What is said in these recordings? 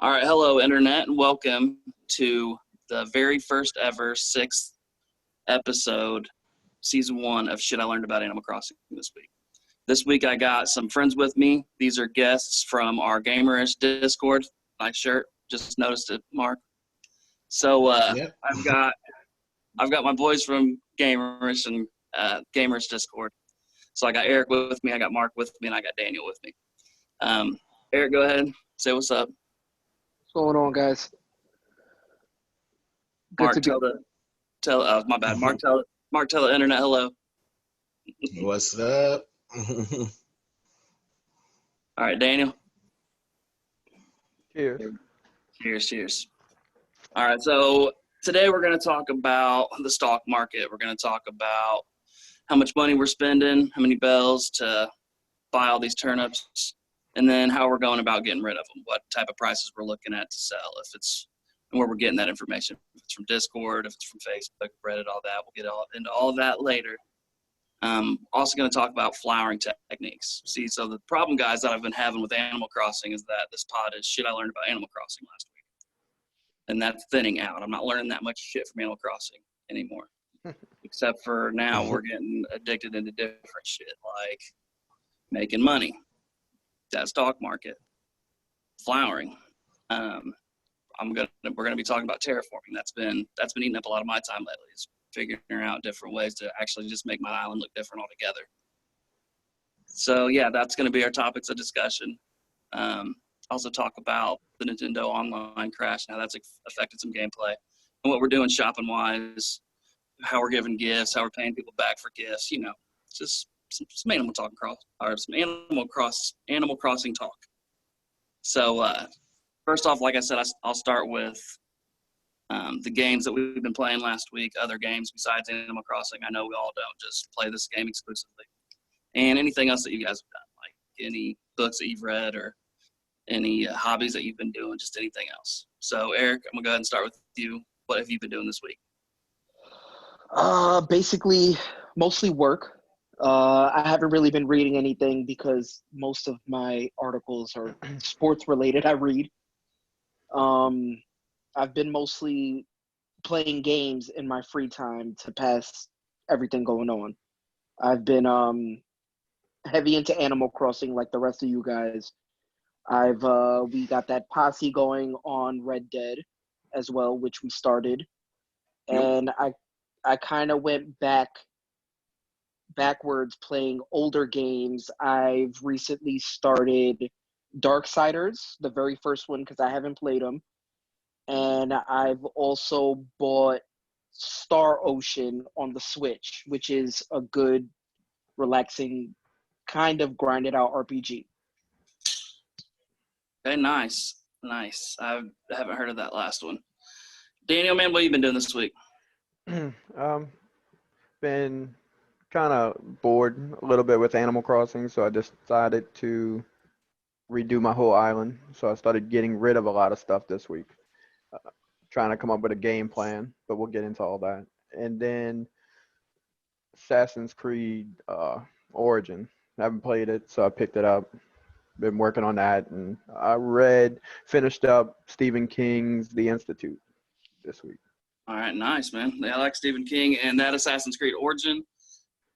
All right, hello, Internet, and welcome to the very first ever sixth episode, season 1 of Shit I Learned About Animal Crossing this week. This week I got some friends with me. These are guests from our Gamerish Discord. Nice shirt. Just noticed it, Mark. So Yep. I've got my boys from Gamerish and Gamerish Discord. So I got Eric with me, I got Mark with me, and I got Daniel with me. Eric, go ahead. Say what's up. What's going on, guys? Mark, tell my bad. Mark, tell the internet hello. What's up? All right, Daniel. Cheers. Cheers. All right, so today we're going to talk about the stock market. We're going to talk about how much money we're spending, how many bells to buy all these turnips, and then how we're going about getting rid of them, what type of prices we're looking at to sell, and where we're getting that information. If it's from Discord, if it's from Facebook, Reddit, all that. We'll get into all of that later. Also going to talk about flowering techniques. See, so the problem, guys, that I've been having with Animal Crossing is that this pod is shit I learned about Animal Crossing last week. And that's thinning out. I'm not learning that much shit from Animal Crossing anymore. Except for now we're getting addicted into different shit, like making money, that stock market, flowering. We're gonna be talking about terraforming. That's been eating up a lot of my time lately. Is figuring out different ways to actually just make my island look different altogether. So yeah, that's gonna be our topics of discussion. Also talk about the Nintendo Online crash and how that's affected some gameplay, and what we're doing shopping wise, how we're giving gifts, how we're paying people back for gifts. You know, just some Animal Crossing talk. So first off, like I said, I'll start with the games that we've been playing last week, other games besides Animal Crossing. I know we all don't just play this game exclusively. And anything else that you guys have done, like any books that you've read or any hobbies that you've been doing, just anything else. So, Eric, I'm going to go ahead and start with you. What have you been doing this week? Basically, mostly work. I haven't really been reading anything because most of my articles are sports related. I read. I've been mostly playing games in my free time to pass everything going on. I've been heavy into Animal Crossing like the rest of you guys. We got that posse going on Red Dead as well, which we started. And I kind of went backwards playing older games. I've recently started Darksiders, the very first one, because I haven't played them. And I've also bought Star Ocean on the Switch, which is a good, relaxing, kind of grinded out RPG. Okay, nice. I haven't heard of that last one. Daniel, man, what have you been doing this week? Been kind of bored a little bit with Animal Crossing, so I decided to redo my whole island. So I started getting rid of a lot of stuff this week, trying to come up with a game plan, but we'll get into all that. And then Assassin's Creed Origin. I haven't played it, so I picked it up. Been working on that, and I finished up Stephen King's The Institute this week. All right, nice, man. I like Stephen King and that Assassin's Creed Origin.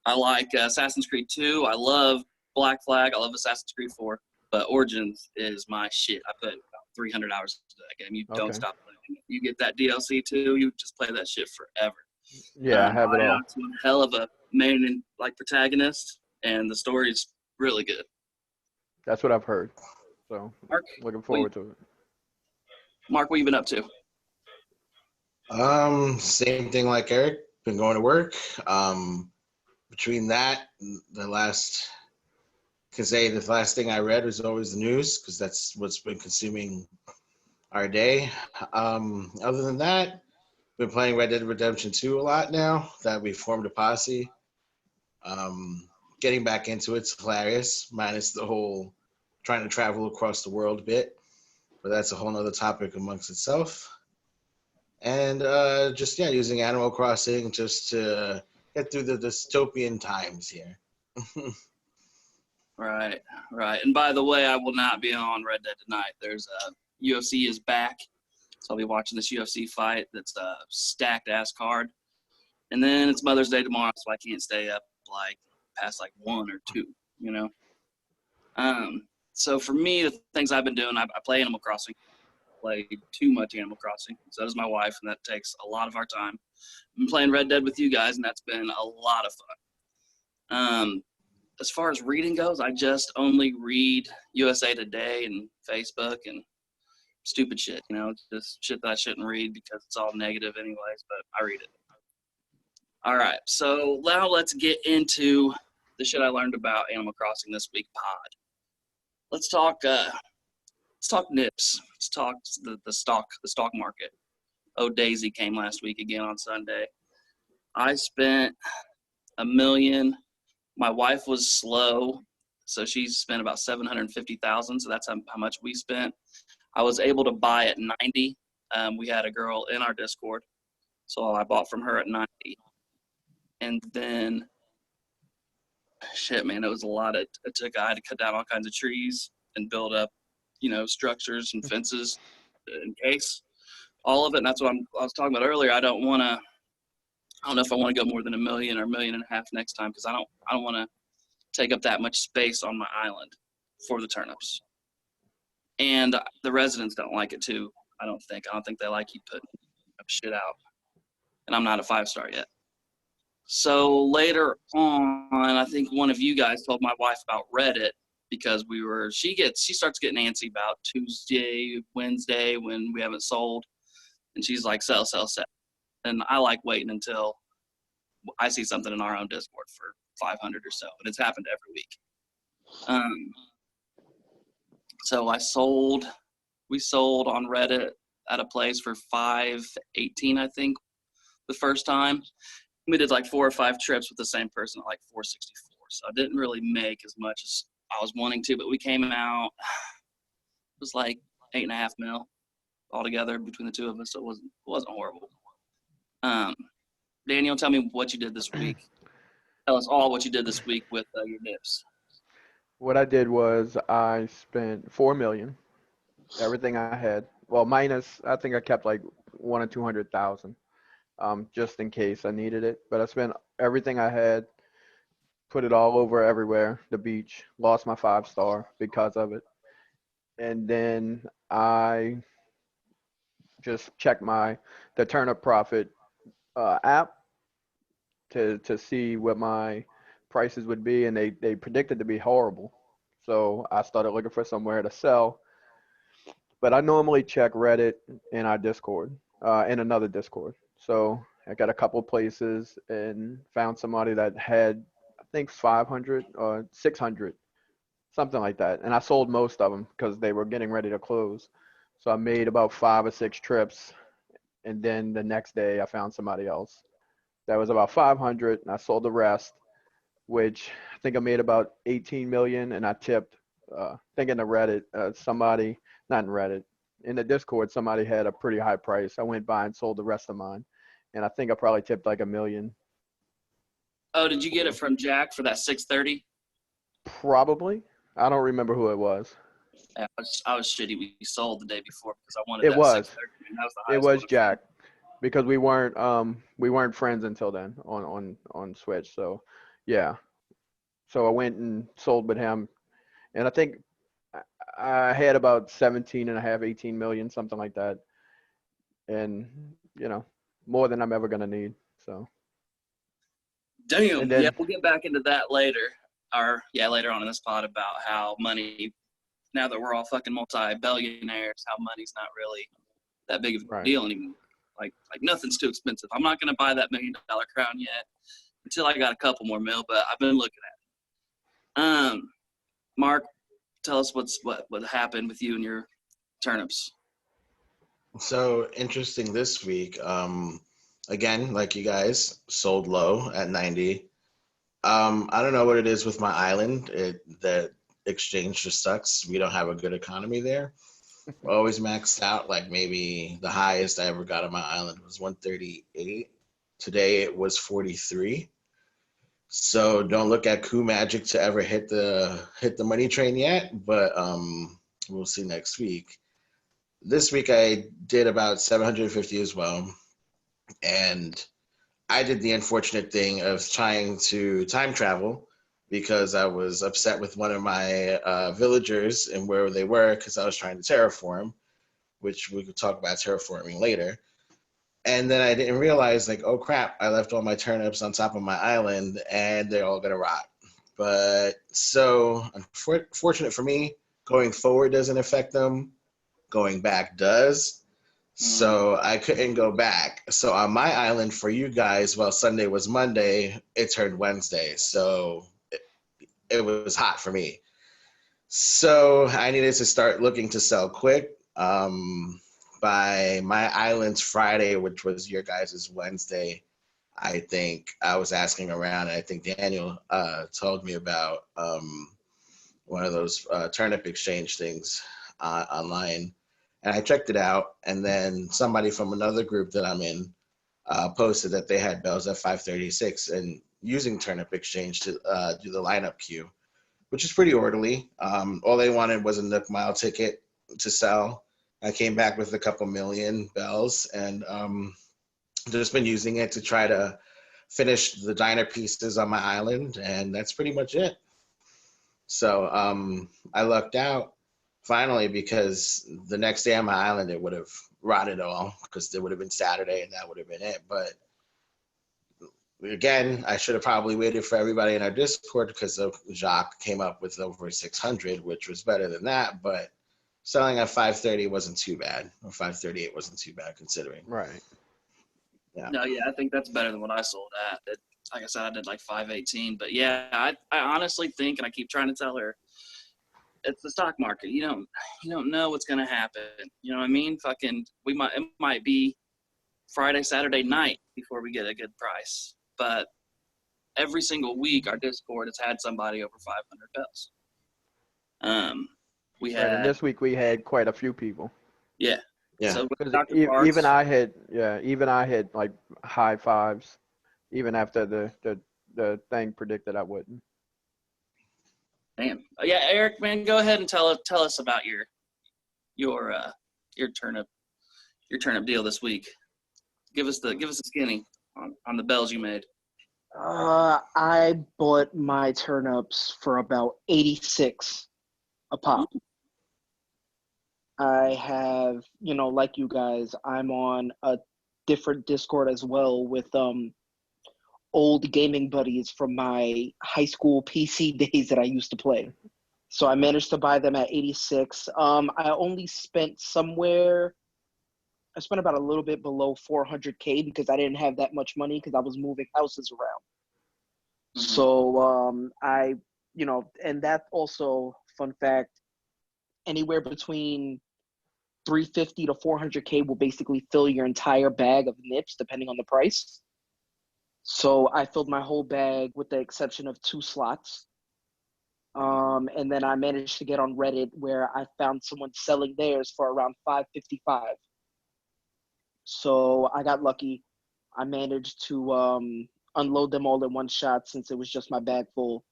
I like Assassin's Creed 2. I love Black Flag. I love Assassin's Creed 4. But Origins is my shit. I put about 300 hours into that game. You don't stop playing it. You get that DLC too, you just play that shit forever. Yeah, I have it all. It's one hell of a main protagonist, and the story's really good. That's what I've heard. So, Mark, looking forward to it. Mark, what you been up to? Same thing like Eric. Been going to work. Between that, the last thing I read was always the news because that's what's been consuming our day. Other than that, been playing Red Dead Redemption 2 a lot now that we formed a posse. Getting back into it's hilarious, minus the whole trying to travel across the world bit, but that's a whole nother topic amongst itself. And using Animal Crossing just to get through the dystopian times here. Right. And by the way, I will not be on Red Dead tonight. There's UFC is back. So I'll be watching this UFC fight that's a stacked ass card. And then it's Mother's Day tomorrow, so I can't stay up like past like 1 or 2, you know. So for me, the things I've been doing, I play Animal Crossing. Play too much Animal Crossing. So does my wife, and that takes a lot of our time. I've been playing Red Dead with you guys, and that's been a lot of fun. As far as reading goes, I just only read USA Today and Facebook and stupid shit, you know, just shit that I shouldn't read because it's all negative anyways, but I read it. All right, so now let's get into the shit I learned about Animal Crossing this week pod. Let's talk nips. Let's talk the stock market. Oh, Daisy came last week again on Sunday. I spent $1 million. My wife was slow, so she spent about $750,000. So that's how much we spent. I was able to buy at 90. We had a girl in our Discord, so I bought from her at 90. And then, shit, man, it was a lot. I had to cut down all kinds of trees and build up, you know, structures and fences in case all of it. And that's what I was talking about earlier. I don't know if I want to go more than $1 million or $1.5 million next time, because I don't want to take up that much space on my island for the turnips. And the residents don't like it too. I don't think they like you putting shit out. And I'm not a 5-star yet. So later on, I think one of you guys told my wife about Reddit, because she starts getting antsy about Tuesday, Wednesday when we haven't sold. And she's like, sell. And I like waiting until I see something in our own Discord for 500 or so. And it's happened every week. So we sold on Reddit at a place for $518, I think, the first time. We did like 4 or 5 trips with the same person at like $464. So I didn't really make as much as I was wanting to, but we came out, it was like $8.5 million altogether between the two of us. So it wasn't horrible. Daniel, tell me what you did this week. Tell us all what you did this week with your dips. What I did was I spent $4 million, everything I had. Well, minus, I think I kept like 100 or 200,000, just in case I needed it. But I spent everything I had, put it all over everywhere, the beach, lost my 5-star because of it. And then I just checked the Turnip Profit app to see what my prices would be, and they predicted to be horrible. So I started looking for somewhere to sell. But I normally check Reddit in our Discord, in another Discord. So I got a couple places and found somebody that had, I think, 500 or 600, something like that. And I sold most of them because they were getting ready to close. So I made about 5 or 6 trips. And then the next day I found somebody else. That was about 500, and I sold the rest, which I think I made about 18 million, and I tipped, I think in the Reddit, somebody, not in Reddit, in the Discord, somebody had a pretty high price. I went by and sold the rest of mine, and I think I probably tipped like $1 million. Oh, did you get it from Jack for that 630? Probably. I don't remember who it was. Yeah, I was shitty. We sold the day before because I wanted It that was. 630. That was the It highest was one. Jack, because we weren't friends until then on Switch. So yeah. So I went and sold with him, and I think I had about 17.5, 18 million, something like that. And, more than I'm ever going to need. So. Damn. And then, yeah, we'll get back into that later. Later on in this pod about how money, now that we're all fucking multi-billionaires, how money's not really that big of a deal anymore. Like nothing's too expensive. I'm not going to buy that $1 million crown yet until I got a couple more mil, but I've been looking at it. Mark, tell us what happened with you and your turnips. So interesting this week. Again, like you guys, sold low at 90. I don't know what it is with my island. The exchange just sucks. We don't have a good economy there. We're always maxed out. Like maybe the highest I ever got on my island was 138. Today it was 43. So don't look at Coup Magic to ever hit the money train yet, but we'll see next week. this week I did about 750 as well. And I did the unfortunate thing of trying to time travel because I was upset with one of my villagers and where they were because I was trying to terraform, which we could talk about terraforming later. And then I didn't realize, like, oh crap, I left all my turnips on top of my island and they're all gonna rot. But so unfortunate for me, going forward doesn't affect them. Going back does. So I couldn't go back. So on my island for you guys, well, Sunday was Monday, it turned Wednesday. So it was hot for me. So I needed to start looking to sell quick. By my island's Friday, which was your guys' Wednesday, I think I was asking around, and I think Daniel told me about one of those turnip exchange things online. And I checked it out, and then somebody from another group that I'm in posted that they had bells at 536 and using turnip exchange to do the lineup queue, which is pretty orderly. All they wanted was a Nook Mile ticket to sell. I came back with a couple million bells, and just been using it to try to finish the diner pieces on my island, and that's pretty much it. So I lucked out finally because the next day on my island it would have rotted all because it would have been Saturday and that would have been it. But again, I should have probably waited for everybody in our Discord because Jacques came up with over 600, which was better than that. But selling at 530 wasn't too bad, or 538 wasn't too bad considering. Right. Yeah. No, yeah, I think that's better than what I sold at. Like I said, I did like 518. But yeah, I honestly think, and I keep trying to tell her, it's the stock market. You don't know what's gonna happen. You know what I mean? It might be Friday, Saturday night before we get a good price. But every single week, our Discord has had somebody over 500 bells. We Right. And had, this week we had quite a few people. yeah. Yeah. So with Because Dr. Parks, even I had like high fives, even after the thing predicted I wouldn't. damn. Yeah, Eric, man, go ahead and tell us about your turnip deal this week. Give us a skinny on the bells you made. I bought my turnips for about 86 a pop. I have, like you guys, I'm on a different Discord as well with old gaming buddies from my high school PC days that I used to play. So I managed to buy them at 86. I spent about a little bit below 400K because I didn't have that much money because I was moving houses around. Mhm. So and that also, fun fact, anywhere between 350 to 400K will basically fill your entire bag of nips depending on the price. So I filled my whole bag with the exception of 2 slots. And then I managed to get on Reddit where I found someone selling theirs for around 555. So I got lucky. I managed to unload them all in one shot since it was just my bag full.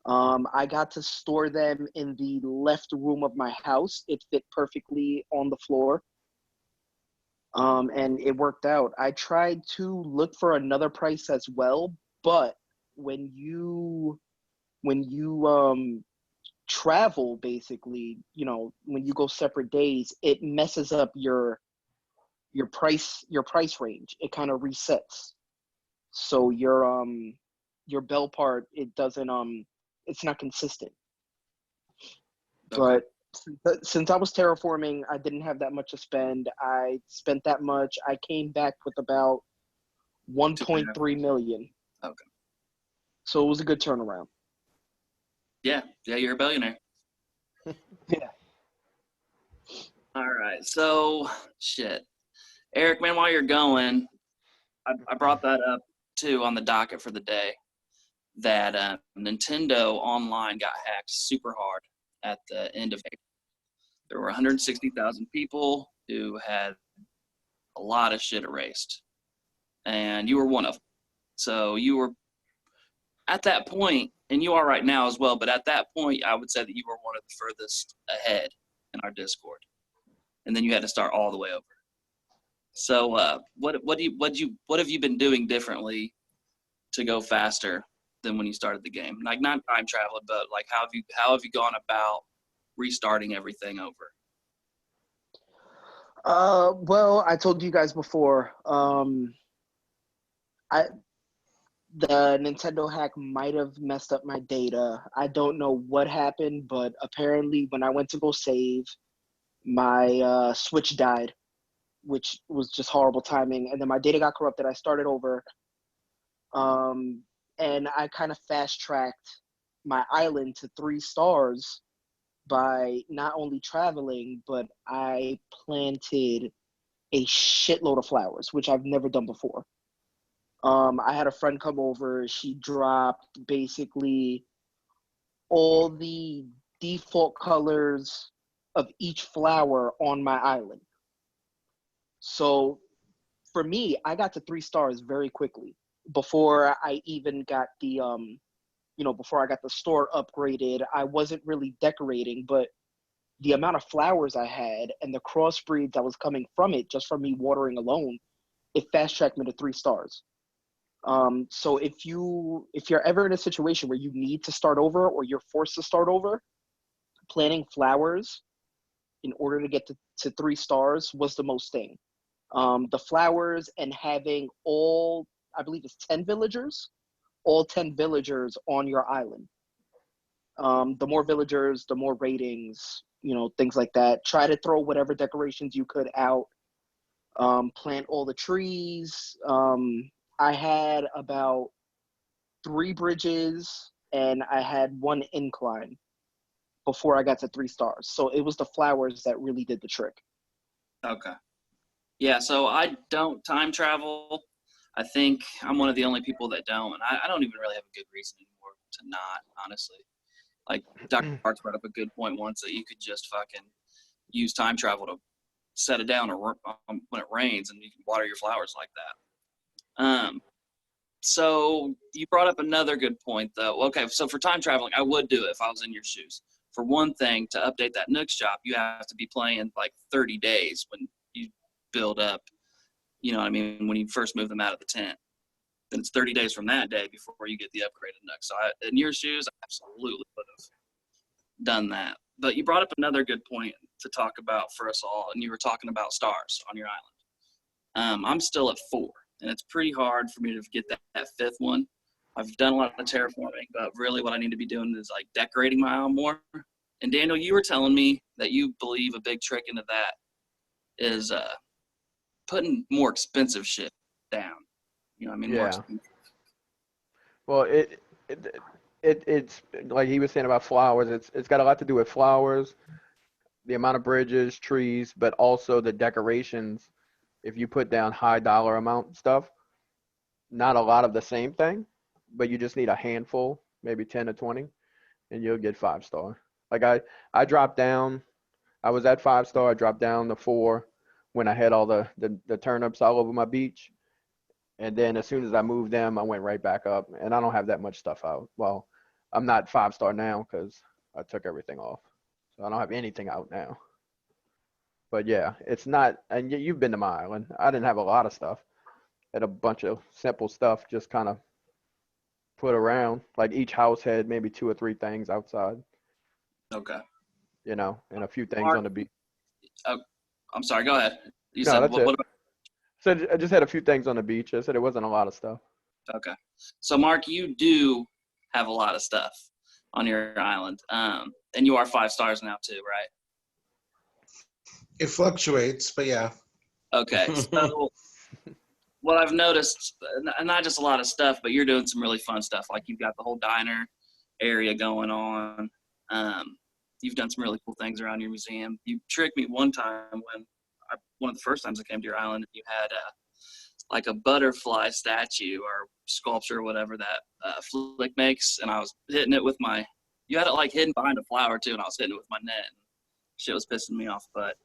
I got to store them in the left room of my house. It fit perfectly on the floor. And it worked out. I tried to look for another price as well, but when you travel, basically, when you go separate days, it messes up your price range. It kind of resets. So your bell part, it doesn't it's not consistent. Okay. But since I was terraforming, I didn't have that much to spend. I spent that much. I came back with about 1.3 million. Okay. So it was a good turnaround. Yeah, you're a billionaire. Yeah. All right, so shit, Eric, man, while you're going, I brought that up too on the docket for the day. That Nintendo Online got hacked super hard at the end of April. There were 160,000 people who had a lot of shit erased, and you were one of them. So you were at that point, and you are right now as well, but at that point, I would say that you were one of the furthest ahead in our Discord. and then you had to start all the way over. So what have you been doing differently to go faster than when you started the game? Like not time traveling, but like how have you gone about restarting everything over? Well, I told you guys before, the Nintendo hack might have messed up my data. I don't know what happened, but apparently when I went to go save, my Switch died, which was just horrible timing. And then my data got corrupted. I started over, and I kind of fast-tracked my island to 3 stars by not only traveling, but I planted a shitload of flowers, which I've never done before. I had a friend come over. She dropped basically all the default colors of each flower on my island. So for me, I got to 3 stars very quickly before I even got the before I got the store upgraded. I wasn't really decorating, but the amount of flowers I had and the crossbreeds that was coming from it, just from me watering alone, it fast tracked me to 3 stars. So if you're ever in a situation where you need to start over or you're forced to start over, planting flowers in order to get to 3 stars was the most thing. The flowers and having all, I believe it's 10 villagers, all 10 villagers on your island. The more villagers, the more ratings, things like that. Try to throw whatever decorations you could out. Plant all the trees. I had about 3 bridges and I had 1 incline before I got to 3 stars. So it was the flowers that really did the trick. Okay. Yeah, so I don't time travel. I think I'm one of the only people that don't. And I don't even really have a good reason anymore to not, honestly. Like Dr. Parks brought up a good point once that you could just fucking use time travel to set it down or when it rains and you can water your flowers like that. So you brought up another good point though. Okay, so for time traveling, I would do it if I was in your shoes. For one thing, to update that Nook shop, you have to be playing like 30 days when you build up, you know what I mean, when you first move them out of the tent. Then it's 30 days from that day before you get the upgraded Nook. So in your shoes, I absolutely would have done that. But you brought up another good point to talk about for us all, and you were talking about stars on your island. I'm still at 4, and it's pretty hard for me to get that 5th one. I've done a lot of terraforming, but really what I need to be doing is like decorating my island more. And Daniel, you were telling me that you believe a big trick into that is putting more expensive shit down. You know what I mean? More Yeah. expensive. Well, it's like he was saying about flowers. It's got a lot to do with flowers, the amount of bridges, trees, but also the decorations. If you put down high dollar amount stuff, not a lot of the same thing, but you just need a handful, maybe 10 to 20, and you'll get 5 star. Like I dropped down. I was at 5 star. I dropped down to 4 when I had all the turnips all over my beach. And then as soon as I moved them, I went right back up. And I don't have that much stuff out. Well, I'm not 5 star now because I took everything off. So I don't have anything out now. But yeah, it's not, and you've been to my island. I didn't have a lot of stuff. I had a bunch of simple stuff just kind of put around. Like each house had maybe 2 or 3 things outside, Okay. and a few things Mark, on the beach. I'm sorry, go ahead. You No, said, that's what it. about? So I just had a few things on the beach. I said it wasn't a lot of stuff. Okay. So, Mark, you do have a lot of stuff on your island. And you are 5 stars now, too, right? It fluctuates, but yeah. Okay. So, what I've noticed, not just a lot of stuff, but you're doing some really fun stuff. Like you've got the whole diner area going on. You've done some really cool things around your museum. You tricked me one time one of the first times I came to your island, you had like a butterfly statue or sculpture or whatever that Flick makes, and I was hitting it with you had it like hidden behind a flower too, and I was hitting it with my net. And shit was pissing me off. But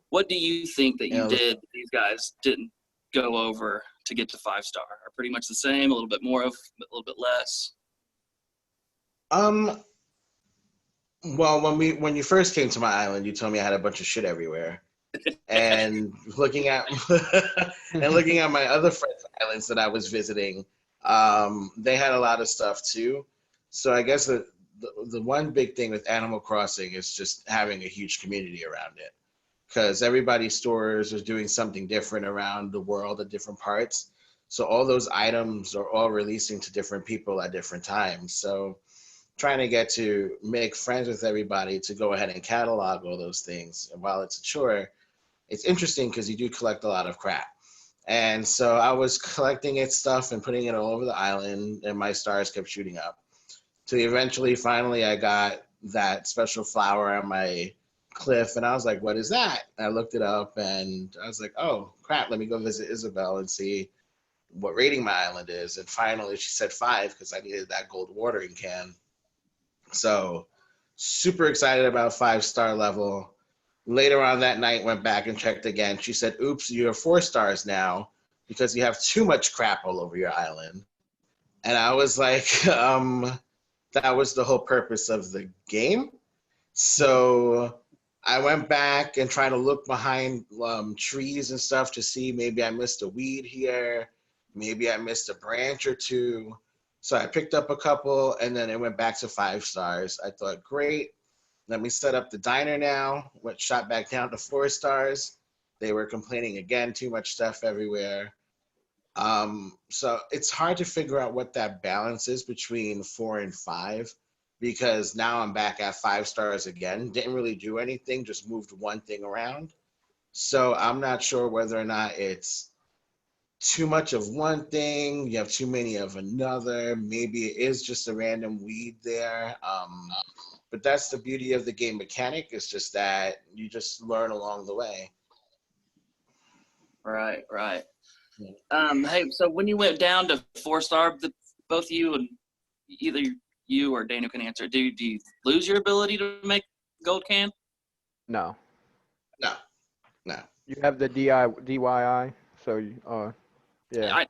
what do you think that you did that these guys didn't go over to get to 5 star? Are pretty much the same, a little bit more of, a little bit less? Well, when you first came to my island, you told me I had a bunch of shit everywhere. and looking at my other friends' islands that I was visiting, they had a lot of stuff too. So I guess the one big thing with Animal Crossing is just having a huge community around it, because everybody's stores are doing something different around the world at different parts. So all those items are all releasing to different people at different times. So trying to get to make friends with everybody to go ahead and catalog all those things. And while it's a chore, it's interesting because you do collect a lot of crap. And so I was collecting its stuff and putting it all over the island, and my stars kept shooting up. So eventually, finally, I got that special flower on my cliff, and I was like, "What is that?" And I looked it up, and I was like, "Oh crap! Let me go visit Isabel and see what rating my island is." And finally, she said 5 because I needed that gold watering can. So super excited about 5-star level. Later on that night, went back and checked again. She said, "Oops, you're 4 stars now because you have too much crap all over your island." And I was like, that was the whole purpose of the game. So I went back and tried to look behind trees and stuff to see maybe I missed a weed here, maybe I missed a branch or two. So I picked up a couple, and then it went back to 5 stars. I thought, great, let me set up the diner now. Went shot back down to 4 stars. They were complaining again, too much stuff everywhere. So it's hard to figure out what that balance is between 4 and 5, because now I'm back at 5 stars again. Didn't really do anything, just moved one thing around. So I'm not sure whether or not it's too much of one thing, you have too many of another. Maybe it is just a random weed there. But that's the beauty of the game mechanic. It's just that you just learn along the way. Right, right. Hey, so when you went down to 4-star, both you and either you or Daniel can answer. Do you lose your ability to make gold can? No. No, no. You have the DIY, so yeah,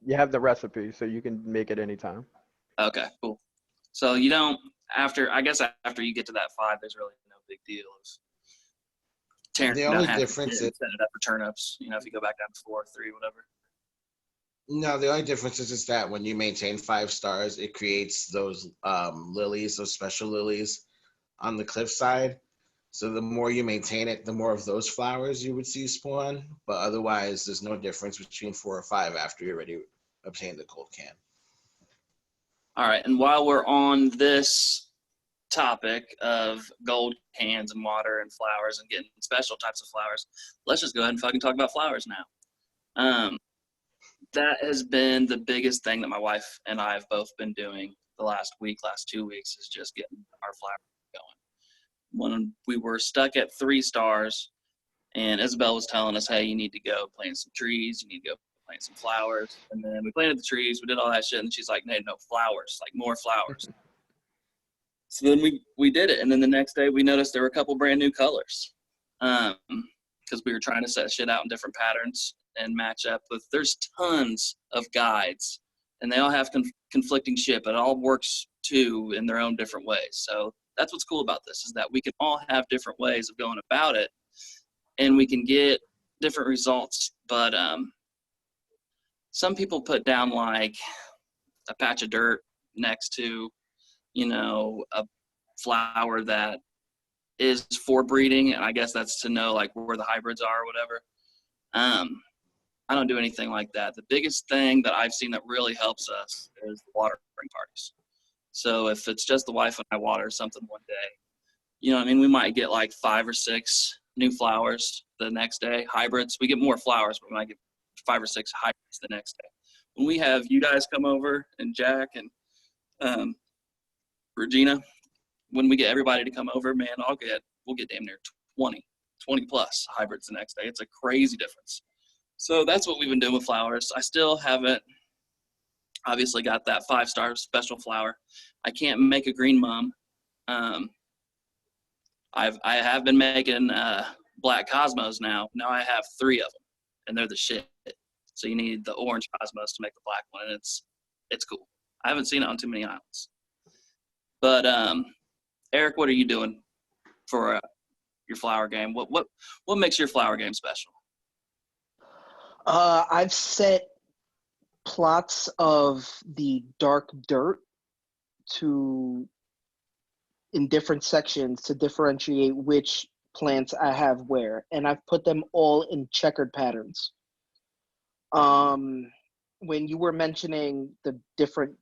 you have the recipe, so you can make it anytime. Okay, cool. So you don't after you get to that 5, there's really no big deal of tearing The down only half difference and setting it up for turnips. If you go back down to 4, 3, whatever. No, the only difference is that when you maintain 5 stars, it creates those lilies, those special lilies on the cliffside. So the more you maintain it, the more of those flowers you would see spawn. But otherwise, there's no difference between 4 or 5 after you already obtained the gold can. All right, and while we're on this topic of gold cans and water and flowers and getting special types of flowers, let's just go ahead and fucking talk about flowers now. That has been the biggest thing that my wife and I have both been doing the last 2 weeks is just getting our flowers going. When we were stuck at 3 stars and Isabel was telling us, hey, you need to go plant some trees, you need to go plant some flowers. And then we planted the trees, we did all that shit, and she's like, no flowers, like more flowers. So then we did it, and then the next day we noticed there were a couple brand new colors because we were trying to set shit out in different patterns and match up with. There's tons of guides, and they all have conflicting shit, but it all works too in their own different ways. So that's what's cool about this is that we can all have different ways of going about it, and we can get different results. But some people put down like a patch of dirt next to a flower that is for breeding, and I guess that's to know like where the hybrids are or whatever. I don't do anything like that. The biggest thing that I've seen that really helps us is the watering parties. So if it's just the wife and I water something one day, we might get like 5 or 6 new flowers the next day, hybrids. We get more flowers, but we might get 5 or 6 hybrids the next day. When we have you guys come over and Jack and Regina, when we get everybody to come over, man, we'll get damn near 20 plus hybrids the next day. It's a crazy difference. So that's what we've been doing with flowers. I still haven't obviously got that 5-star special flower. I can't make a green mum. I have been making black cosmos now. Now I have 3 of them, and they're the shit. So you need the orange cosmos to make the black one, and it's cool. I haven't seen it on too many islands. But Eric, what are you doing for flower game? What makes your flower game special? I've set plots of the dark dirt in different sections to differentiate which plants I have where, and I've put them all in checkered patterns. When you were mentioning the different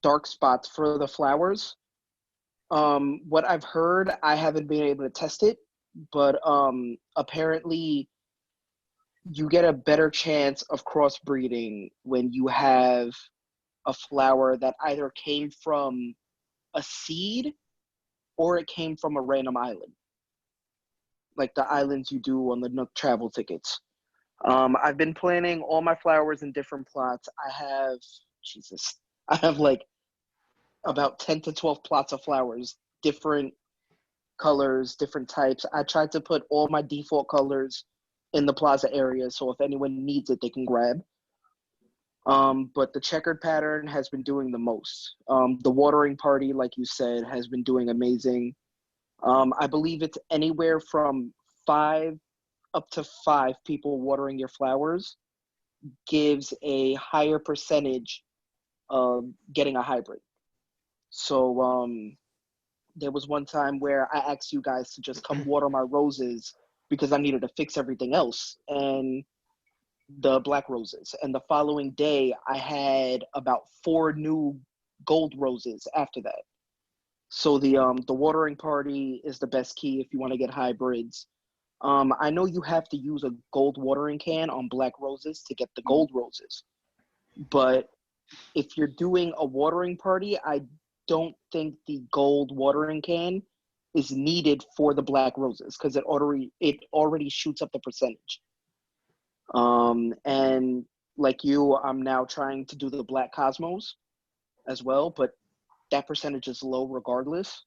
dark spots for the flowers, what I've heard, I haven't been able to test it, but apparently you get a better chance of crossbreeding when you have a flower that either came from a seed or it came from a random island, like the islands you do on the Nook travel tickets. I've been planting all my flowers in different plots. I have like about 10 to 12 plots of flowers, different colors, different types. I tried to put all my default colors in the plaza area, so if anyone needs it, they can grab. But the checkered pattern has been doing the most. The watering party, like you said, has been doing amazing. I believe it's anywhere from 5 up to 5 people watering your flowers gives a higher percentage of getting a hybrid. So there was one time where I asked you guys to just come water my roses because I needed to fix everything else, and the black roses. And the following day, I had about 4 new gold roses after that. So the watering party is the best key if you want to get hybrids. I know you have to use a gold watering can on black roses to get the gold roses, but if you're doing a watering party, I don't think the gold watering can is needed for the black roses because it already shoots up the percentage. And like you, I'm now trying to do the black cosmos as well, but that percentage is low regardless.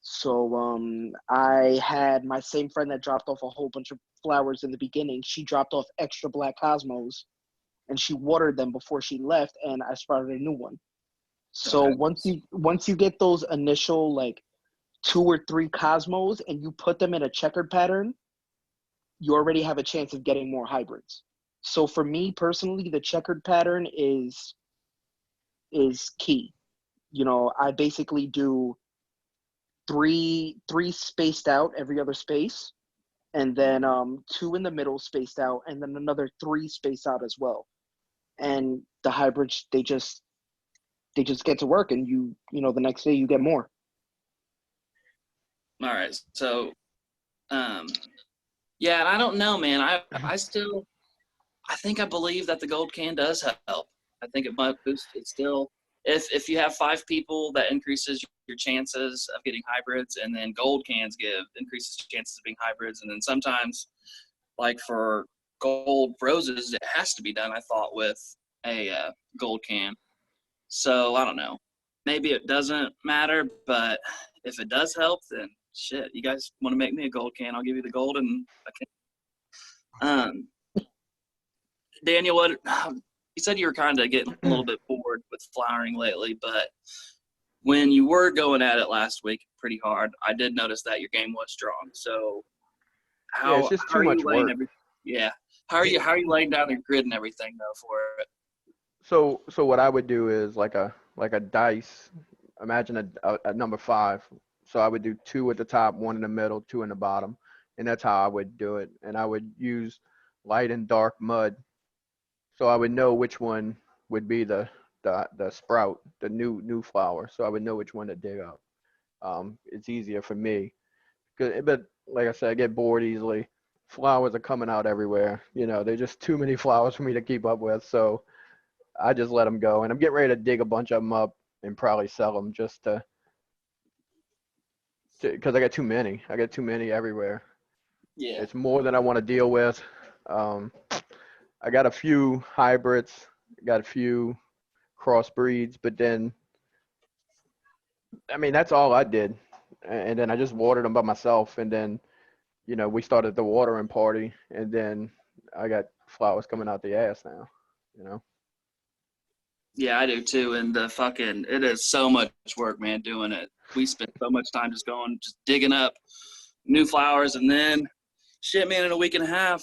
So I had my same friend that dropped off a whole bunch of flowers in the beginning. She dropped off extra black cosmos and she watered them before she left, and I sprouted a new one. So Okay. once you get those initial like 2 or 3 cosmos and you put them in a checkered pattern, you already have a chance of getting more hybrids. So for me personally, the checkered pattern is key. You know, I basically do three spaced out every other space, and then 2 in the middle spaced out, and then another 3 spaced out as well. And the hybrids, they just get to work, and you know the next day you get more. All right. So, yeah, and I don't know, man. I think I believe that the gold can does help. I think it might boost it still. If you have 5 people, that increases your chances of getting hybrids, and then gold cans increases chances of being hybrids, and then sometimes, like for gold roses, it has to be done, I thought, with a gold can. So I don't know. Maybe it doesn't matter, but if it does help, then shit. You guys want to make me a gold can? I'll give you the gold and a can. Daniel, what you said you were kind of getting a little bit bored with flowering lately, but when you were going at it last week pretty hard, I did notice that your game was strong. So Yeah, it's how just how too are you much laying work. everything? Yeah, how are you laying down your grid and everything though for it? So what I would do is like a dice. Imagine a number 5. So I would do 2 at the top, 1 in the middle, 2 in the bottom, and that's how I would do it. And I would use light and dark mud, so I would know which one would be the sprout, the new flower. So I would know which one to dig up. It's easier for me. But like I said, I get bored easily. Flowers are coming out everywhere. You know, there's just too many flowers for me to keep up with. So I just let them go, and I'm getting ready to dig a bunch of them up and probably sell them just because I got too many. I got too many everywhere. Yeah. It's more than I want to deal with. Um, I got a few hybrids, got a few crossbreeds, but then I mean that's all I did, and then I just watered them by myself, and then we started the watering party, and then I got flowers coming out the ass now. You know. Yeah, I do too. And it is so much work, man, doing it. We spend so much time just digging up new flowers, and then shit, man, in a week and a half,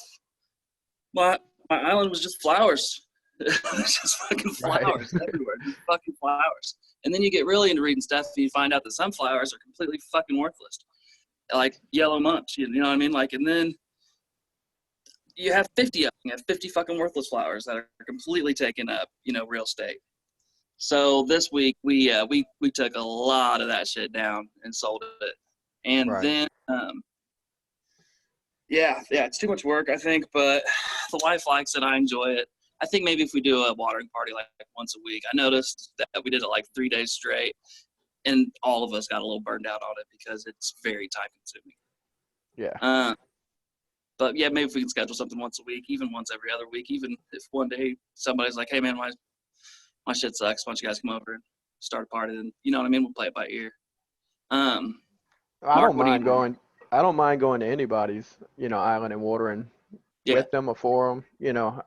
my island was just flowers. It was just fucking flowers everywhere, just fucking flowers. And then you get really into reading stuff, and you find out that some flowers are completely fucking worthless, like yellow munch. You know what I mean? Like, and then you have 50 of them. You have 50 fucking worthless flowers that are completely taking up, real estate. So this week we took a lot of that shit down and sold it, and then it's too much work, I think, but the wife likes it. I enjoy it. I think maybe if we do a watering party like once a week. I noticed that we did it like 3 days straight, and all of us got a little burned out on it because it's very time consuming. Yeah. But yeah, maybe if we can schedule something once a week, even once every other week, even if one day somebody's like, hey man, my shit sucks, why don't you guys come over and start a party? And you know what I mean? We'll play it by ear. I don't mind going to anybody's, island and watering with them or for them.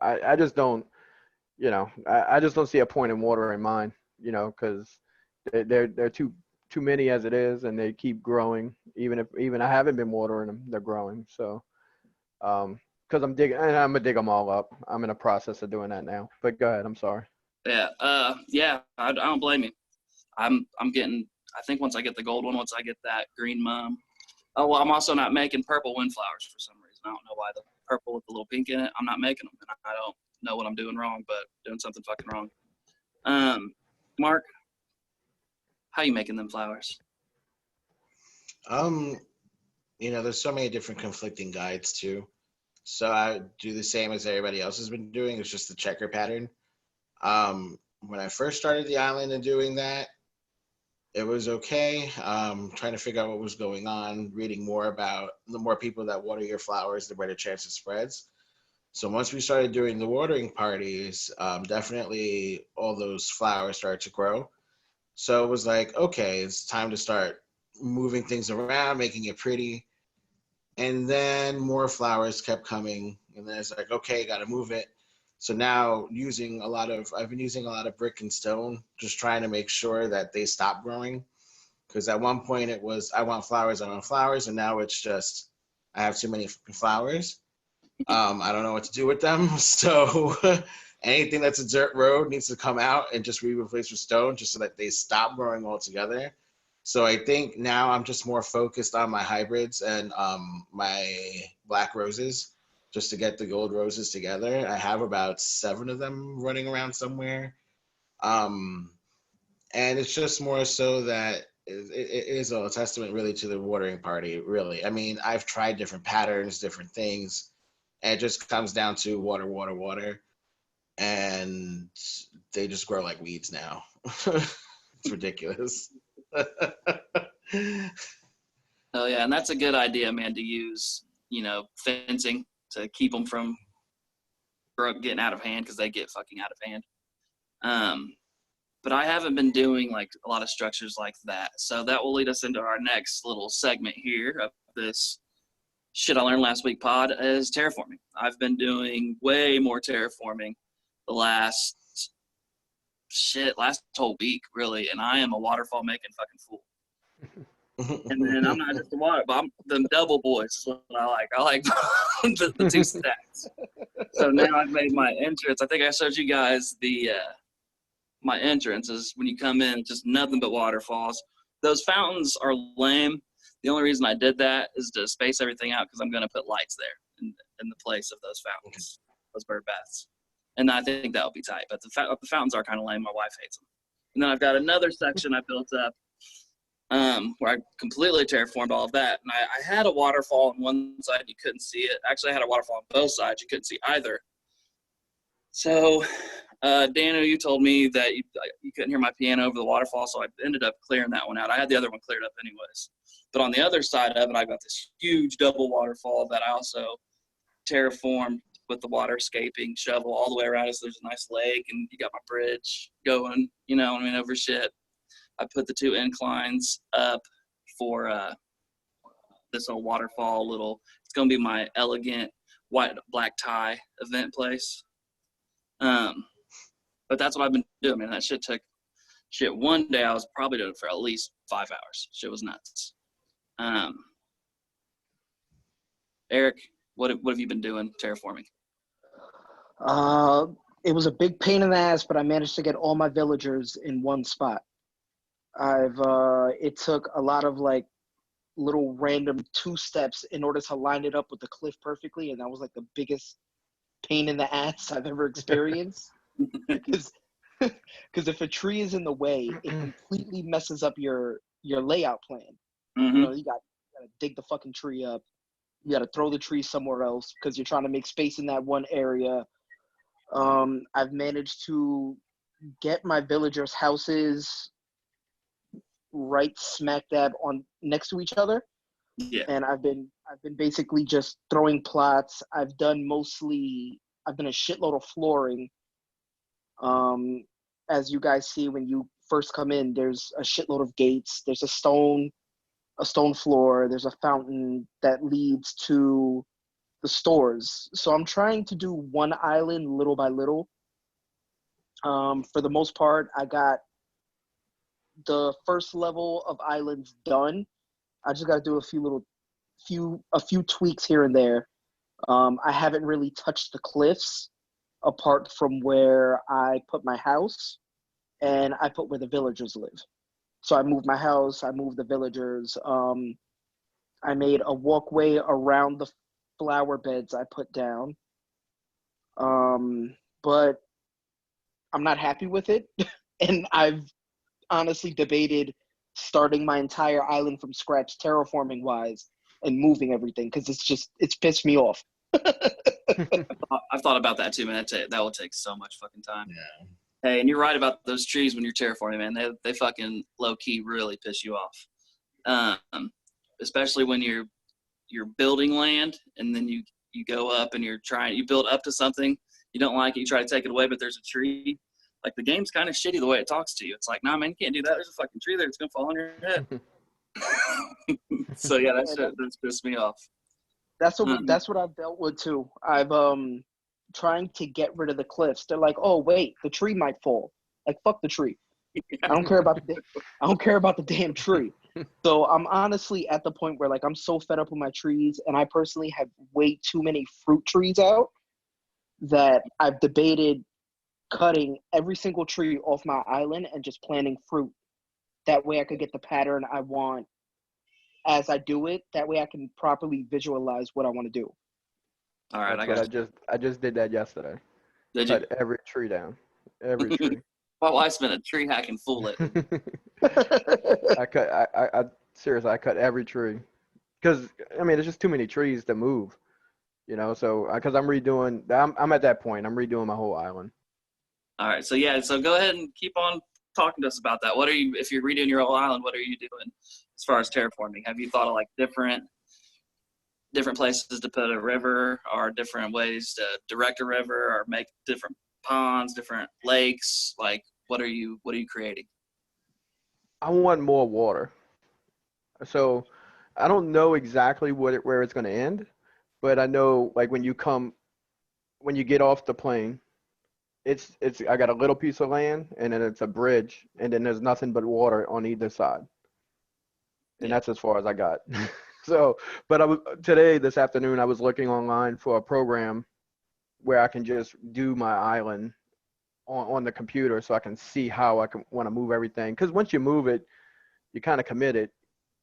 I just don't, I just don't see a point in watering mine, because they're too many as it is, and they keep growing. Even I haven't been watering them, they're growing. So, because I'm gonna dig them all up. I'm in a process of doing that now. But go ahead. I'm sorry. Yeah. I don't blame you. I'm getting. I think once I get the gold one, once I get that green mum. Oh well, I'm also not making purple windflowers for some reason. I don't know why. The purple with the little pink in it, I'm not making them, and I don't know what I'm doing wrong, but doing something fucking wrong. Mark, how you making them flowers? There's so many different conflicting guides too. So I do the same as everybody else has been doing. It's just the checker pattern. When I first started the island and doing that, it was okay. Trying to figure out what was going on, reading more about the more people that water your flowers, the better chance it spreads. So once we started doing the watering parties, definitely all those flowers started to grow. So it was like, okay, it's time to start moving things around, making it pretty. And then more flowers kept coming. And then it's like, okay, got to move it. So now I've been using a lot of brick and stone, just trying to make sure that they stop growing. Because at one point it was, I want flowers. And now it's just, I have too many flowers. I don't know what to do with them. So anything that's a dirt road needs to come out and just be replaced with stone, just so that they stop growing altogether. So I think now I'm just more focused on my hybrids and my black roses, just to get the gold roses together. I have about 7 of them running around somewhere. And it's just more so that it is a testament really to the watering party, really. I mean, I've tried different patterns, different things, and it just comes down to water, water, water. And they just grow like weeds now. It's ridiculous. Oh yeah, and that's a good idea, man, to use, fencing to keep them from getting out of hand, because they get fucking out of hand. But I haven't been doing like a lot of structures like that. So that will lead us into our next little segment here of this shit I learned last week pod, is terraforming. I've been doing way more terraforming the last whole week, really, and I am a waterfall making fucking fool. And then I'm not just a water, but I'm them double boys is what I like. I like the 2 stacks. So now I've made my entrance. I think I showed you guys my entrance is when you come in, just nothing but waterfalls. Those fountains are lame. The only reason I did that is to space everything out, because I'm going to put lights there in the place of those fountains, those bird baths. And I think that would be tight. But the fountains are kind of lame. My wife hates them. And then I've got another section I built up where I completely terraformed all of that. And I had a waterfall on one side. You couldn't see it. Actually, I had a waterfall on both sides. You couldn't see either. So, Daniel, you told me that you couldn't hear my piano over the waterfall, so I ended up clearing that one out. I had the other one cleared up anyways. But on the other side of it, I got this huge double waterfall that I also terraformed with the waterscaping shovel all the way around it. So there's a nice lake, and you got my bridge going, over shit. I put the 2 inclines up for this little waterfall it's going to be my elegant white black tie event place. But that's what I've been doing, man. That shit took one day. I was probably doing it for at least 5 hours. Shit was nuts. Eric, what have you been doing terraforming? It was a big pain in the ass, but I managed to get all my villagers in one spot. It took a lot of like little random 2 steps in order to line it up with the cliff perfectly, and that was like the biggest pain in the ass I've ever experienced. Because if a tree is in the way, it completely messes up your layout plan. Mm-hmm. You know, you gotta dig the fucking tree up. You gotta throw the tree somewhere else because you're trying to make space in that one area. I've managed to get my villagers' houses right smack dab on next to each other. Yeah. And I've been basically just throwing plots. I've done a shitload of flooring. As you guys see when you first come in, there's a shitload of gates. There's a stone floor. There's a fountain that leads to the stores. So I'm trying to do one island little by little. For the most part, I got the first level of islands done. I just got to do a few tweaks here and there. I haven't really touched the cliffs apart from where I put my house and I put where the villagers live. So I moved my house, I moved the villagers. I made a walkway around the flower beds I put down. But I'm not happy with it. And I've honestly debated starting my entire island from scratch, terraforming wise, and moving everything because it's pissed me off. I've thought about that too, man. That will take so much fucking time. Yeah. Hey, and you're right about those trees when you're terraforming, man. They fucking low key really piss you off. Especially when you're building land and then you go up and you build up to something, you don't like it, you try to take it away, but there's a tree. Like the game's kind of shitty the way it talks to you. It's like, nah, man, you can't do that. There's a fucking tree there. It's gonna fall on your head. So yeah, that's pissed me off. That's what I've dealt with too. I've trying to get rid of the cliffs. They're like, oh wait, the tree might fall. Like fuck the tree. I don't care about the damn tree. So I'm honestly at the point where like I'm so fed up with my trees, and I personally have way too many fruit trees out that I've debated cutting every single tree off my island and just planting fruit. That way I could get the pattern I want as I do it. That way I can properly visualize what I want to do. All right, I just did that yesterday. Did you? Cut every tree down. Every tree. My wife's been a tree hacking fool lately. I seriously, I cut every tree. Because, I mean, there's just too many trees to move. You know, so, because I'm at that point. I'm redoing my whole island. All right, so yeah, so go ahead and keep on talking to us about that. If you're redoing your whole island, what are you doing as far as terraforming? Have you thought of like different places to put a river, or different ways to direct a river, or make different ponds, different lakes? Like, what are you creating? I want more water. So I don't know exactly where it's going to end, but I know like when you get off the plane, I got a little piece of land, and then it's a bridge, and then there's nothing but water on either side. And that's as far as I got. So, but this afternoon, I was looking online for a program where I can just do my island on the computer, so I can see how I want to move everything. Because once you move it, you kind of commit it,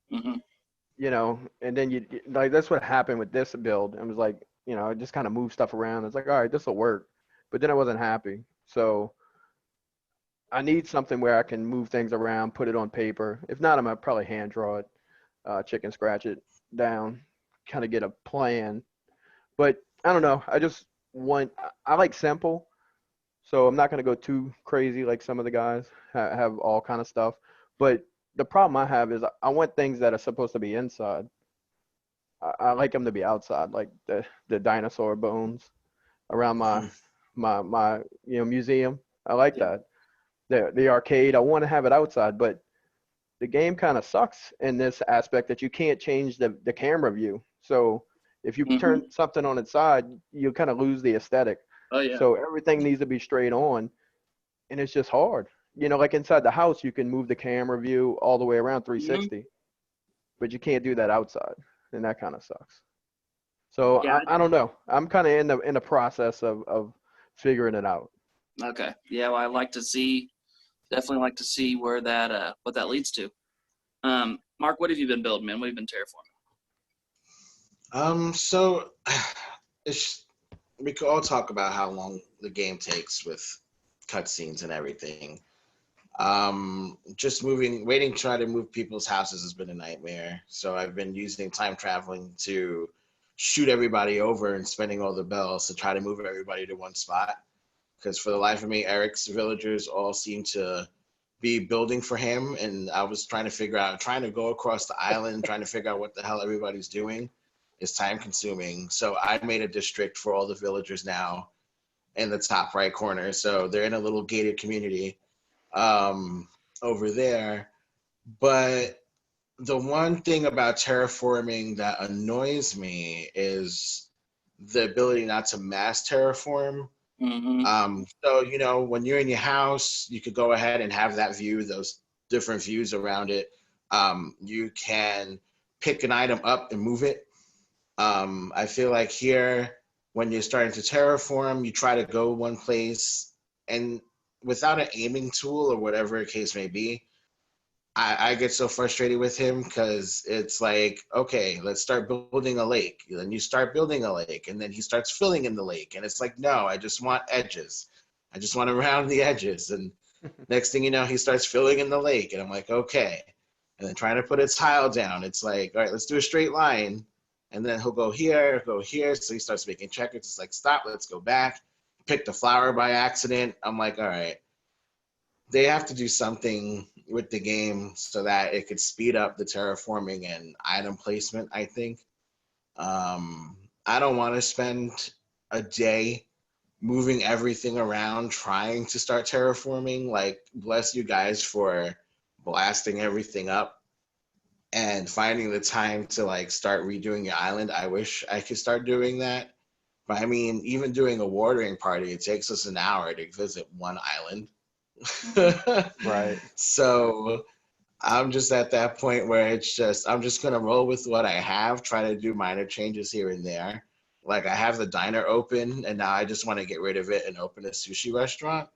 you know. And then like that's what happened with this build. It was like, you know, I just kind of move stuff around. It's like, all right, this will work. But then I wasn't happy. So I need something where I can move things around, put it on paper. If not, I'm going to probably hand draw it, chicken scratch it down, kind of get a plan. But I don't know. I like simple. So I'm not going to go too crazy like some of the guys have all kind of stuff. But the problem I have is I want things that are supposed to be inside. I like them to be outside, like the dinosaur bones around my museum. I like that. The arcade, I want to have it outside, but the game kind of sucks in this aspect that you can't change the camera view. So if you turn something on its side, you kind of lose the aesthetic. Oh yeah. So everything needs to be straight on, and it's just hard. You know, like inside the house, you can move the camera view all the way around 360, but you can't do that outside, and that kind of sucks. So Yeah. I don't know. I'm kind of in the process of figuring it out. Okay. Yeah. Well, definitely like to see where that what that leads to. Mark, what have you been building, man? What have you been terraforming? So we could all talk about how long the game takes with cutscenes and everything. Just waiting to try to move people's houses has been a nightmare. So I've been using time traveling to shoot everybody over and spending all the bells to try to move everybody to one spot. Because for the life of me, Eric's villagers all seem to be building for him, and I was trying to go across the island, trying to figure out what the hell everybody's doing. It's time consuming. So I made a district for all the villagers now in the top right corner. So they're in a little gated community over there. But the one thing about terraforming that annoys me is the ability not to mass terraform. Mm-hmm. So, when you're in your house, you could go ahead and have that view, those different views around it. You can pick an item up and move it. I feel like here, when you're starting to terraform, you try to go one place, and without an aiming tool or whatever the case may be, I get so frustrated with him because it's like, okay, let's start building a lake. Then you start building a lake, and then he starts filling in the lake. And it's like, no, I just want edges. I just want to round the edges. And next thing you know, he starts filling in the lake. And I'm like, okay. And then trying to put a tile down. It's like, all right, let's do a straight line. And then he'll go here, go here. So he starts making checkers. It's like, stop, let's go back. Pick the flower by accident. I'm like, all right. They have to do something with the game so that it could speed up the terraforming and item placement, I think. I don't want to spend a day moving everything around trying to start terraforming. Like, bless you guys for blasting everything up and finding the time to start redoing your island. I wish I could start doing that. But I mean, even doing a watering party, it takes us an hour to visit one island. Right. So I'm just at that point where I'm just gonna roll with what I have, try to do minor changes here and there. Like, I have the diner open, and now I just want to get rid of it and open a sushi restaurant.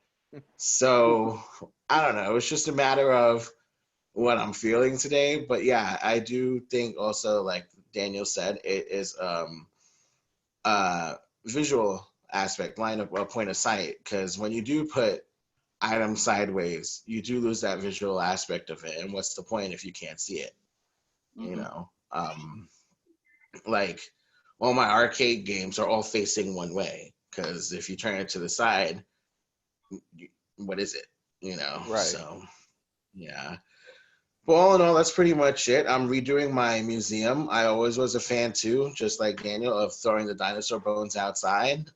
So I don't know. It's just a matter of what I'm feeling today. But yeah, I do think also, like Daniel said, it is visual aspect, line of point of sight. Because when you do put item sideways, you do lose that visual aspect of it. And what's the point if you can't see it? Mm-hmm. Like, all my arcade games are all facing one way, because if you turn it to the side, what is it? Right. So yeah. But all in all, that's pretty much it. I'm redoing my museum. I always was a fan too, just like Daniel, of throwing the dinosaur bones outside.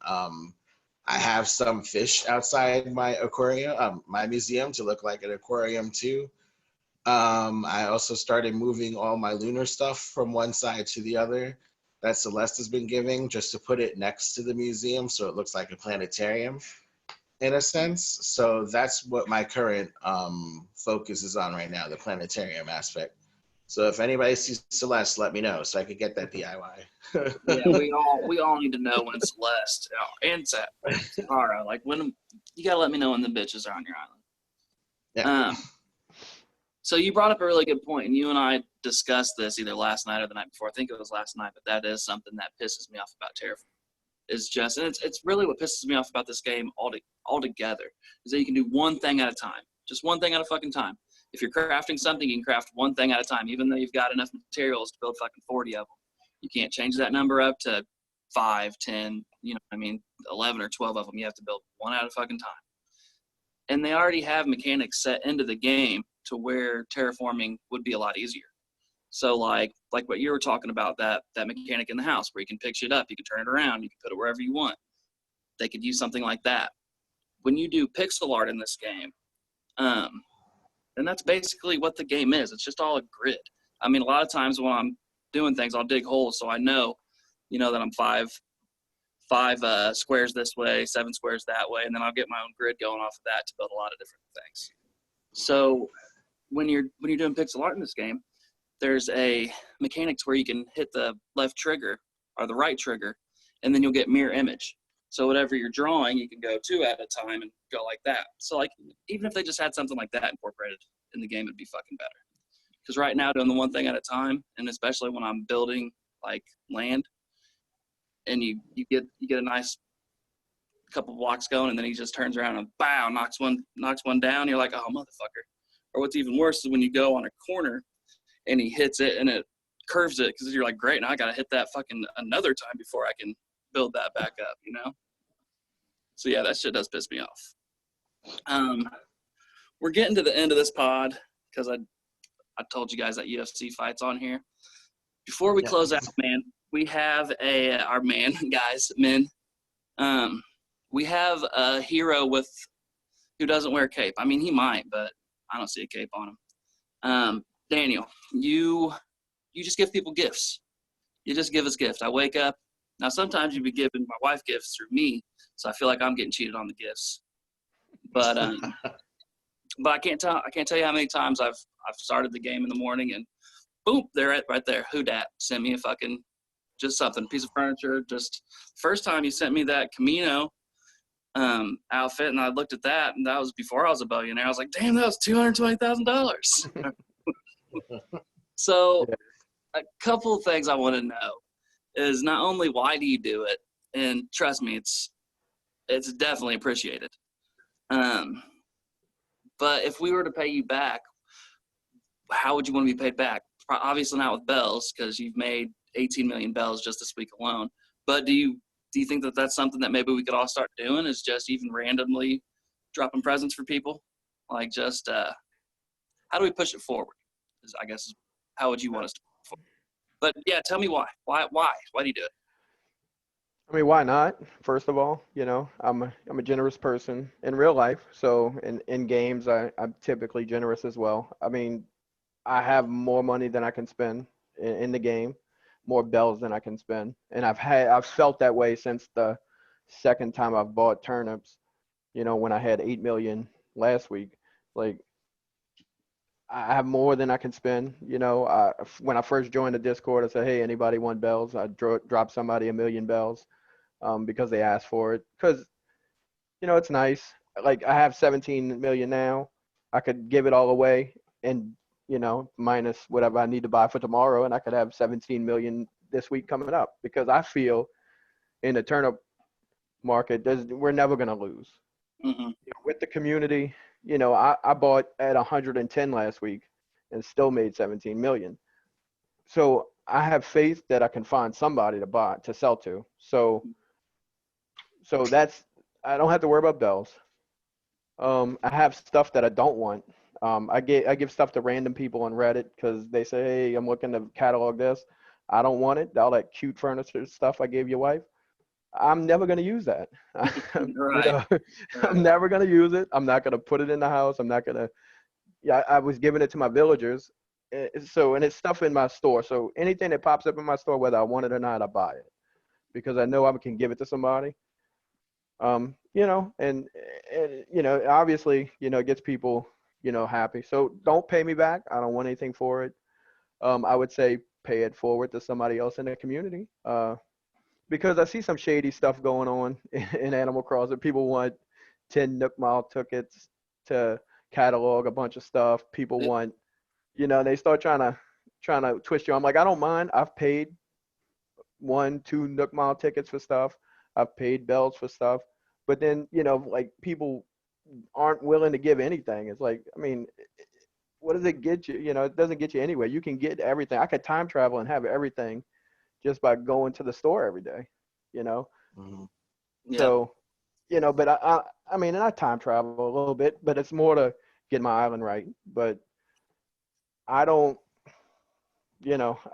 I have some fish outside my aquarium, my museum, to look like an aquarium too. I also started moving all my lunar stuff from one side to the other that Celeste has been giving, just to put it next to the museum so it looks like a planetarium in a sense. So that's what my current focus is on right now, the planetarium aspect. So if anybody sees Celeste, let me know so I could get that DIY. Yeah, we all need to know when Celeste and Sarah, like, when you gotta let me know when the bitches are on your island. Yeah. So you brought up a really good point, and you and I discussed this either last night or the night before. I think it was last night, but that is something that pisses me off about terraforming. And it's really what pisses me off about this game altogether, is that you can do one thing at a time, just one thing at a fucking time. If you're crafting something, you can craft one thing at a time, even though you've got enough materials to build fucking 40 of them. You can't change that number up to 5, 10, 11 or 12 of them. You have to build one at a fucking time. And they already have mechanics set into the game to where terraforming would be a lot easier. So like what you were talking about, that mechanic in the house where you can pick shit up, you can turn it around, you can put it wherever you want. They could use something like that. When you do pixel art in this game, and that's basically what the game is. It's just all a grid. I mean, a lot of times when I'm doing things, I'll dig holes so I know, that I'm five squares this way, 7 squares that way, and then I'll get my own grid going off of that to build a lot of different things. So when you're doing pixel art in this game, there's a mechanics where you can hit the left trigger or the right trigger, and then you'll get mirror image. So whatever you're drawing, you can go 2 at a time and go like that. So like even if they just had something like that incorporated in the game, it'd be fucking better. Because right now, doing the one thing at a time, and especially when I'm building like land, and you get a nice couple blocks going, and then he just turns around and bow, knocks one down. You're like, oh motherfucker. Or what's even worse is when you go on a corner and he hits it and it curves it, because you're like, great, now I gotta hit that fucking another time before I can build that back up, you know? So yeah, that shit does piss me off. We're getting to the end of this pod because I told you guys that UFC fight's on here. Before we close out, man, we have men. We have a hero who doesn't wear a cape. I mean, he might, but I don't see a cape on him. Daniel, you just give people gifts. You just give us gifts. I wake up. Now, sometimes you be giving my wife gifts through me, so I feel like I'm getting cheated on the gifts. But but I can't tell you how many times I've started the game in the morning and boom, they're right there. Who dat sent me a fucking just something, piece of furniture. Just first time you sent me that Camino outfit, and I looked at that, and that was before I was a billionaire. I was like, damn, that was $220,000. So a couple of things I want to know is not only why do you do it, and trust me, it's definitely appreciated. But if we were to pay you back, how would you want to be paid back? Obviously not with bells, because you've made 18 million bells just this week alone. But do you think that that's something that maybe we could all start doing, is just even randomly dropping presents for people? Like just how do we push it forward? I guess how would you want us to push it forward? But yeah, tell me why. Why do you do it? I mean, why not? First of all, I'm a generous person in real life. So in games, I'm typically generous as well. I mean, I have more money than I can spend in the game, more bells than I can spend. And I've felt that way since the second time I've bought turnips, when I had 8 million last week. Like, I have more than I can spend. When I first joined the Discord, I said, hey, anybody want bells? I dropped somebody 1 million bells because they asked for it. Because, it's nice. Like, I have 17 million now. I could give it all away and, minus whatever I need to buy for tomorrow, and I could have 17 million this week coming up, because I feel in the turnip market, we're never going to lose. Mm-hmm. With the community, I bought at 110 last week and still made 17 million. So I have faith that I can find somebody to sell to. So I don't have to worry about bells. I have stuff that I don't want. I give stuff to random people on Reddit because they say, hey, I'm looking to catalog this. I don't want it. All that cute furniture stuff I gave your wife, I'm never going to use that. Right. I'm never going to use it. I'm not going to put it in the house. I'm not going to. Yeah, I was giving it to my villagers. And it's stuff in my store. So anything that pops up in my store, whether I want it or not, I buy it because I know I can give it to somebody. And obviously, it gets people, happy. So don't pay me back. I don't want anything for it. I would say pay it forward to somebody else in the community. Because I see some shady stuff going on in Animal Crossing. People want 10 Nook Mile tickets to catalog a bunch of stuff. People want, they start trying to twist you. I'm like, I don't mind. I've paid 1, 2 Nook Mile tickets for stuff. I've paid bells for stuff. But then, like people aren't willing to give anything. It's like, I mean, what does it get you? It doesn't get you anywhere. You can get everything. I could time travel and have everything just by going to the store every day, Mm-hmm. Yeah. So, but I mean, and I time travel a little bit, but it's more to get my island right. But I don't,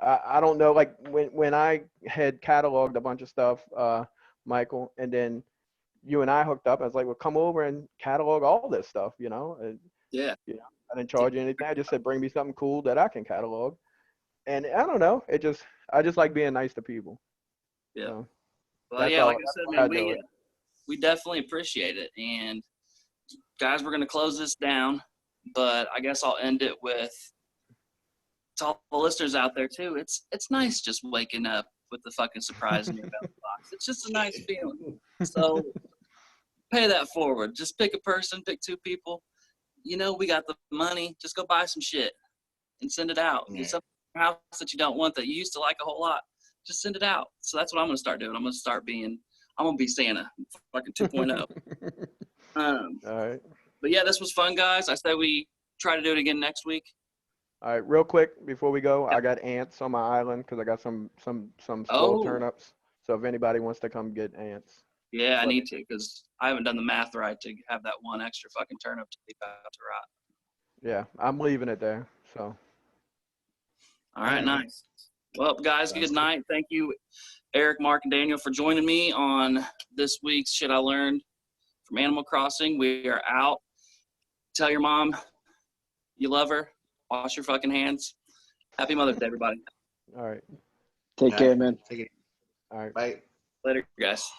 I don't know, like when I had cataloged a bunch of stuff, Michael, and then you and I hooked up, I was like, well, come over and catalog all this stuff, and, Yeah. I didn't charge you anything. I just said, bring me something cool that I can catalog. And I don't know, I just like being nice to people. Yeah. So Well, yeah, like I said, man, do we definitely appreciate it. And guys, we're going to close this down, but I guess I'll end it with, to all the listeners out there too, it's nice just waking up with the fucking surprise in your mailbox. It's just a nice feeling. So pay that forward. Just pick a person, pick 2 people. You know, we got the money. Just go buy some shit and send it out. Yeah. Get something in your house that you don't want that you used to like a whole lot. Just send it out. So that's what I'm going to start doing. I'm going to be Santa, fucking 2.0. All right. But yeah, this was fun, guys. I say we try to do it again next week. All right, real quick before we go, I got ants on my island because I got some spoiled Oh. turnips. So if anybody wants to come get ants, Yeah, I need to because I haven't done the math right to have that one extra fucking turnip to leave out to rot. yeah, I'm leaving it there. So All right, nice. Well, guys, good night. Thank you, Eric, Mark, and Daniel, for joining me on this week's Shit I Learned from Animal Crossing. We are out. Tell your mom you love her. Wash your fucking hands. Happy Mother's Day, everybody. all right, Take care, man. Take it. all right. Bye. Later, guys.